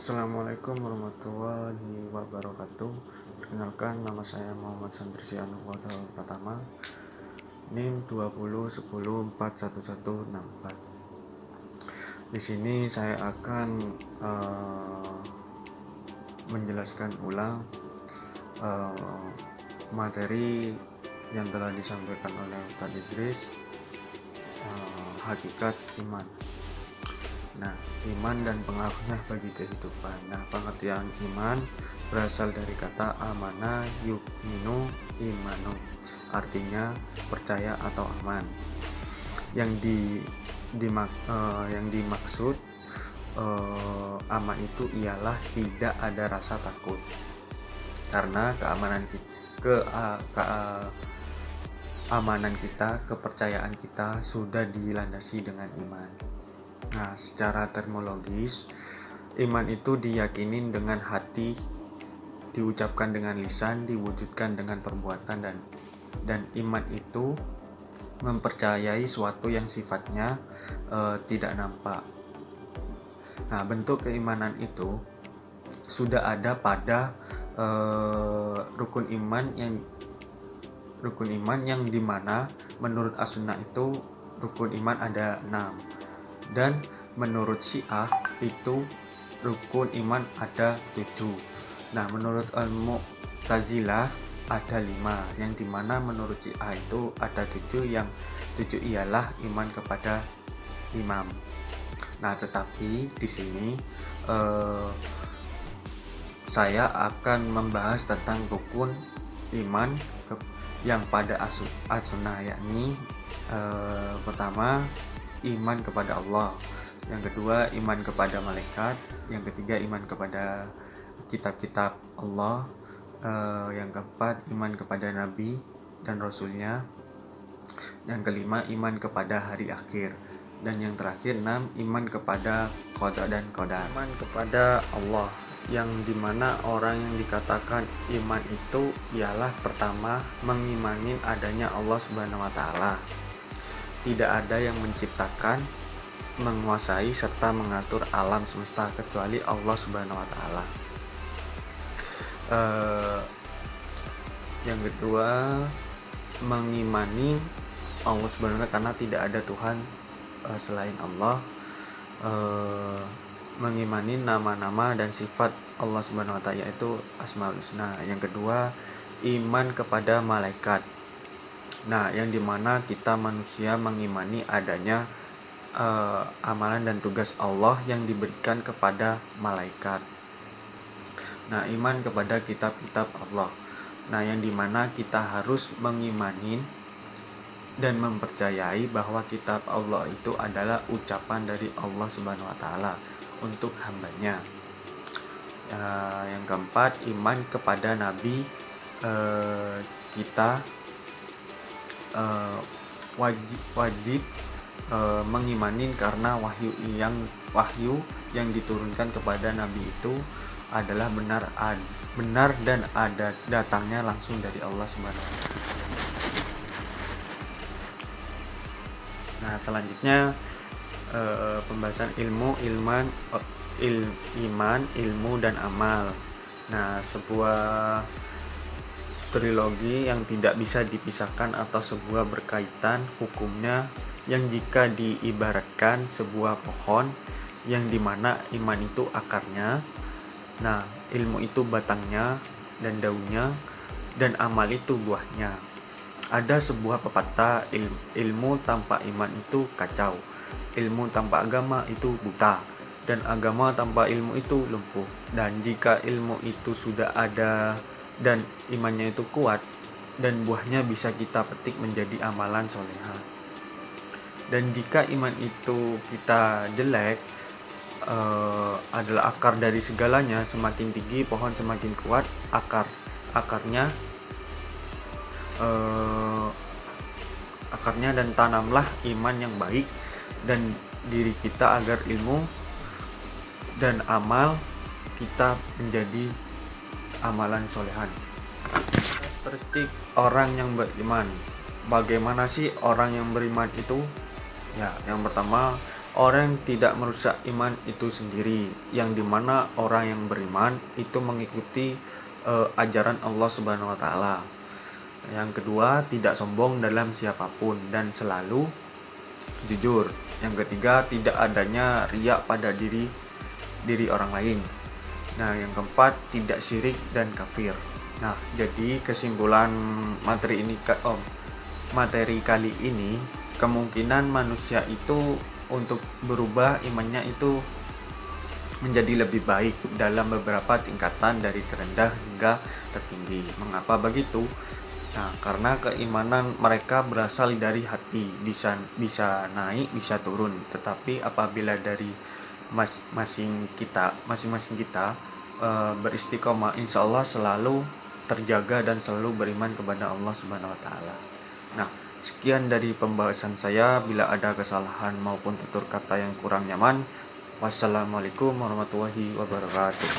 Assalamualaikum warahmatullahi wabarakatuh. Perkenalkan, nama saya Muhammad Sandrisi Anuwada Pratama, NIM 2010411164. Di sini saya akan menjelaskan ulang materi yang telah disampaikan oleh Ustadz Idris, hakikat iman. Nah, iman dan pengaruhnya bagi kehidupan. Nah, pengertian iman berasal dari kata amana yu'minu imanu, artinya percaya atau aman. Yang dimaksud aman itu ialah tidak ada rasa takut, karena keamanan kita, kepercayaan kita sudah dilandasi dengan iman. Nah, secara terminologis, iman itu diyakini dengan hati, diucapkan dengan lisan, diwujudkan dengan perbuatan, dan iman itu mempercayai suatu yang sifatnya tidak nampak. Nah, bentuk keimanan itu sudah ada pada rukun iman yang dimana menurut as-sunnah itu rukun iman ada 6, dan menurut Syiah itu rukun iman ada 7. Nah, menurut Al-Mu'tazilah ada 5, yang dimana menurut Syiah itu ada 7, yang 7 ialah iman kepada imam. Nah, tetapi di sini saya akan membahas tentang rukun iman yang pada as-sunnah, yakni pertama iman kepada Allah, yang kedua iman kepada malaikat, yang ketiga iman kepada kitab-kitab Allah, yang keempat iman kepada nabi dan rasulnya, yang kelima iman kepada hari akhir, dan yang terakhir 6 iman kepada qada dan qadar. Iman kepada Allah, yang dimana orang yang dikatakan iman itu ialah pertama mengimani adanya Allah Subhanahu wa Ta'ala. Tidak ada yang menciptakan, menguasai, serta mengatur alam semesta kecuali Allah Subhanahu wa Ta'ala. Yang kedua, mengimani Allah Subhanahu wa Ta'ala karena tidak ada Tuhan selain Allah. Mengimani nama-nama dan sifat Allah Subhanahu wa Ta'ala, yaitu Asmaul Husna. Yang kedua, iman kepada malaikat. Nah, yang dimana kita manusia mengimani adanya amalan dan tugas Allah yang diberikan kepada malaikat. Nah, iman kepada kitab-kitab Allah. Nah, yang dimana kita harus mengimani dan mempercayai bahwa kitab Allah itu adalah ucapan dari Allah Subhanahu wa Ta'ala untuk hambanya. Yang keempat, iman kepada nabi. Kita wajib mengimani karena wahyu yang diturunkan kepada nabi itu adalah benar dan ada datangnya langsung dari Allah Subhanahu wa Ta'ala. Nah, selanjutnya pembahasan iman, ilmu dan amal. Nah, sebuah trilogi yang tidak bisa dipisahkan atau sebuah berkaitan hukumnya, yang jika diibaratkan sebuah pohon yang dimana iman itu akarnya, nah ilmu itu batangnya dan daunnya, dan amal itu buahnya. Ada sebuah pepatah, ilmu tanpa iman itu kacau, ilmu tanpa agama itu buta, dan agama tanpa ilmu itu lumpuh. Dan jika ilmu itu sudah ada dan imannya itu kuat, dan buahnya bisa kita petik menjadi amalan solehah. Dan jika iman itu kita jelek, adalah akar dari segalanya. Semakin tinggi pohon semakin kuat akarnya, dan tanamlah iman yang baik dan diri kita agar ilmu dan amal kita menjadi amalan solehan. Seperti orang yang beriman. Bagaimana sih orang yang beriman itu? Ya, yang pertama, orang yang tidak merusak iman itu sendiri, yang dimana orang yang beriman itu mengikuti ajaran Allah Subhanahu wa taala. Yang kedua, tidak sombong dalam siapapun dan selalu jujur. Yang ketiga, tidak adanya riak pada diri orang lain. Nah, yang keempat, tidak syirik dan kafir. Nah, jadi kesimpulan materi kali ini, kemungkinan manusia itu untuk berubah imannya itu menjadi lebih baik dalam beberapa tingkatan dari terendah hingga tertinggi. Mengapa begitu? Nah, karena keimanan mereka berasal dari hati, bisa naik, bisa turun. Tetapi apabila dari masing-masing kita beristiqomah, insya Allah selalu terjaga dan selalu beriman kepada Allah Subhanahu Wa Taala. Nah, sekian dari pembahasan saya. Bila ada kesalahan maupun tutur kata yang kurang nyaman, wassalamualaikum warahmatullahi wabarakatuh.